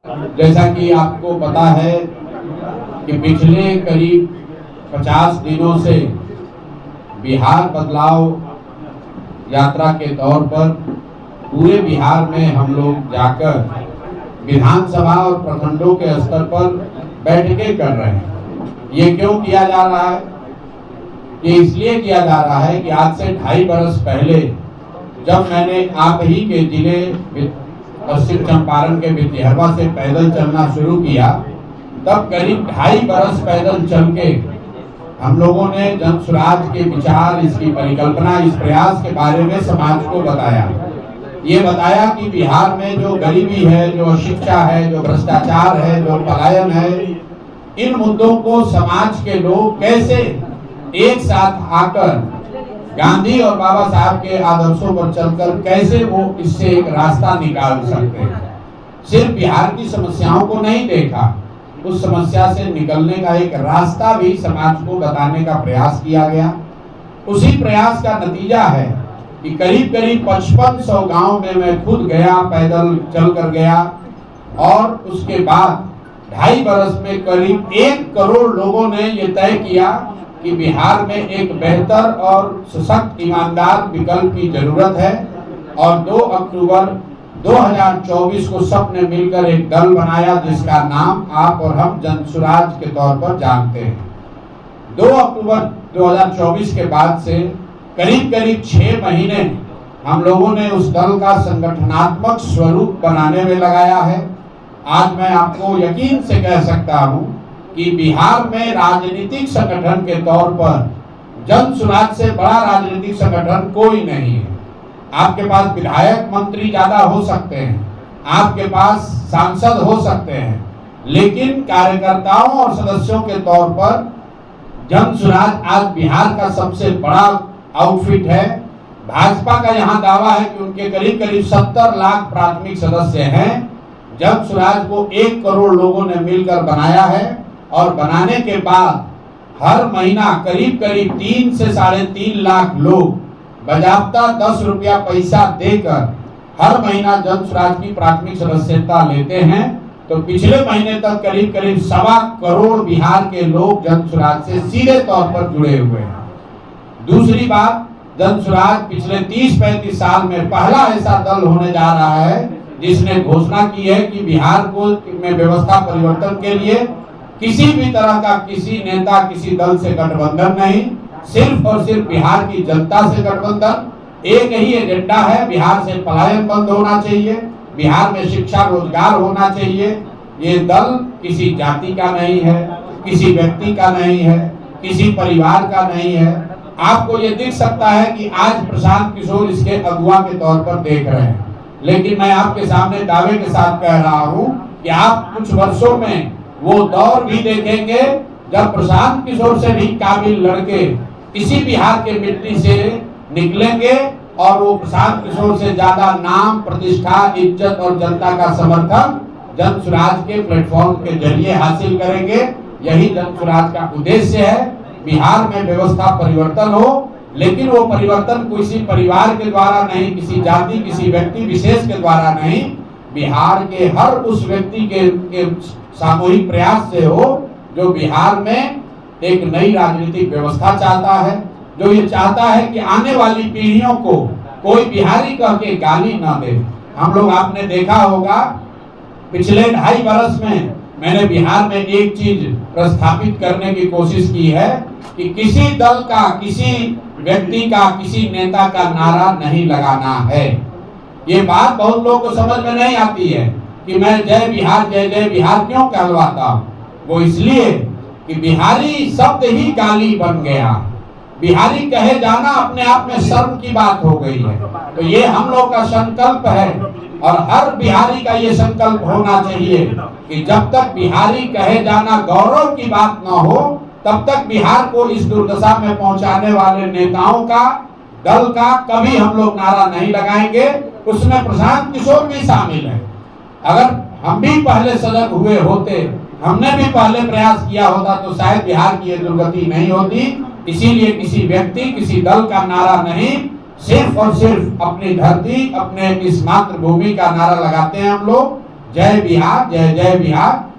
जैसा कि आपको पता है कि पिछले करीब 50 दिनों से बिहार बदलाव यात्रा के तौर पर पूरे बिहार में हम लोग जाकर विधानसभा और प्रखंडों के स्तर पर बैठकें कर रहे हैं। ये क्यों किया जा रहा है? ये इसलिए किया जा रहा है कि आज से 2.5 बरस पहले जब मैंने आप ही के जिले पश्चिम चंपारण के विद्याहरवा से पैदल चलना शुरू किया, तब करीब 2.5 बरस पैदल चल के हम लोगों ने जन स्वराज के विचार, इसकी परिकल्पना, इस प्रयास के बारे में समाज को बताया। ये बताया कि बिहार में जो गरीबी है, जो अशिक्षा है, जो भ्रष्टाचार है, जो पलायन है, इन मुद्दों को समाज के लोग कैसे एक साथ आकर गांधी और बाबा साहब के आदर्शों पर चलकर कैसे वो इससे एक रास्ता निकाल सकते हैं। सिर्फ बिहार की समस्याओं को नहीं देखा, उस समस्या से निकलने का एक रास्ता भी समाज को बताने का प्रयास किया गया। उसी प्रयास का नतीजा है कि करीब करीब 5500 गांव में मैं खुद गया, पैदल चल कर गया, और उसके बाद 2.5 बरस में करीब 1 करोड़ लोगों ने ये तय किया कि बिहार में एक बेहतर और सशक्त ईमानदार विकल्प की जरूरत है। और 2 अक्टूबर 2024 को सबने मिलकर एक दल बनाया जिसका नाम आप और हम जन स्वराज के तौर पर जानते हैं। 2 अक्टूबर 2024 के बाद से करीब करीब 6 महीने हम लोगों ने उस दल का संगठनात्मक स्वरूप बनाने में लगाया है। आज मैं आपको यकीन से कह सकता हूं कि बिहार में राजनीतिक संगठन के तौर पर जन स्वराज से बड़ा राजनीतिक संगठन कोई नहीं है। आपके पास विधायक मंत्री ज्यादा हो सकते हैं, आपके पास सांसद हो सकते हैं, लेकिन कार्यकर्ताओं और सदस्यों के तौर पर जन स्वराज आज बिहार का सबसे बड़ा आउटफिट है। भाजपा का यहाँ दावा है कि उनके करीब करीब 70 लाख प्राथमिक सदस्य हैं। जन स्वराज को 1 करोड़ लोगों ने मिलकर बनाया है, और बनाने के बाद हर महीना करीब करीब 3 से 3.5 लाख लोग बजाबता 10 रुपया पैसा देकर हर महीना जन स्वराज की प्राथमिक सदस्यता लेते हैं। तो पिछले महीने तक करीब करीब 1.25 करोड़ बिहार के लोग जन स्वराज से सीधे तौर पर जुड़े हुए हैं। दूसरी बात, जन स्वराज पिछले 30-35 साल में पहला ऐसा दल होने जा रहा है जिसने घोषणा की है कि बिहार को में व्यवस्था परिवर्तन के लिए किसी भी तरह का किसी नेता, किसी दल से गठबंधन नहीं, सिर्फ और सिर्फ बिहार की जनता से गठबंधन। एक ही एजेंडा है, बिहार से पलायन बंद होना चाहिए, बिहार में शिक्षा रोजगार होना चाहिए। ये दल किसी जाति का नहीं है, किसी व्यक्ति का नहीं है, किसी परिवार का नहीं है। आपको ये दिख सकता है कि आज प्रशांत किशोर इसके अगुवा के तौर पर देख रहे हैं, लेकिन मैं आपके सामने दावे के साथ कह रहा हूँ कि आप कुछ वर्षों में वो दौर भी देखेंगे जब प्रशांत किशोर से भी काबिल लड़के इसी बिहार के मिट्टी से निकलेंगे, और वो प्रशांत किशोर से ज्यादा नाम, प्रतिष्ठा, इज्जत और जनता का समर्थन जन स्वराज के प्लेटफॉर्म के जरिए हासिल करेंगे। यही जन स्वराज का उद्देश्य है। बिहार में व्यवस्था परिवर्तन हो, लेकिन वो परिवर्तन किसी परिवार के द्वारा नहीं, किसी जाति, किसी व्यक्ति विशेष के द्वारा नहीं, बिहार के हर उस व्यक्ति के सामूहिक प्रयास से हो जो बिहार में एक नई राजनीतिक व्यवस्था चाहता है, जो ये चाहता है कि आने वाली पीढ़ियों को कोई बिहारी कह के गाली ना दे। हम लोग, आपने देखा होगा पिछले 2.5 बरस में मैंने बिहार में एक चीज प्रस्थापित करने की कोशिश की है कि किसी दल का, किसी व्यक्ति का, किसी नेता का नारा नहीं लगाना है। ये बात बहुत लोगों को समझ में नहीं आती है कि मैं जय बिहार, जय जय बिहार क्यों कहलवाता हूँ। वो इसलिए कि बिहारी शब्द ही गाली बन गया। बिहारी कहे जाना अपने आप में शर्म की बात हो गई है। तो ये हम लोग का संकल्प है, और हर बिहारी का ये संकल्प होना चाहिए कि जब तक बिहारी कहे जाना गौरव की बात ना हो, तब तक बिहार को इस दुर्दशा में पहुंचाने वाले नेताओं का, दल का कभी हम लोग नारा नहीं लगाएंगे। उसमें प्रशांत किशोर भी शामिल है। अगर हम भी पहले सजग हुए होते, हमने भी पहले प्रयास किया होता, तो शायद बिहार की ये दुर्गति नहीं होती। इसीलिए किसी व्यक्ति, किसी दल का नारा नहीं, सिर्फ और सिर्फ अपनी धरती, अपने इस मातृभूमि का नारा लगाते हैं हम लोग। जय बिहार, जय जय बिहार।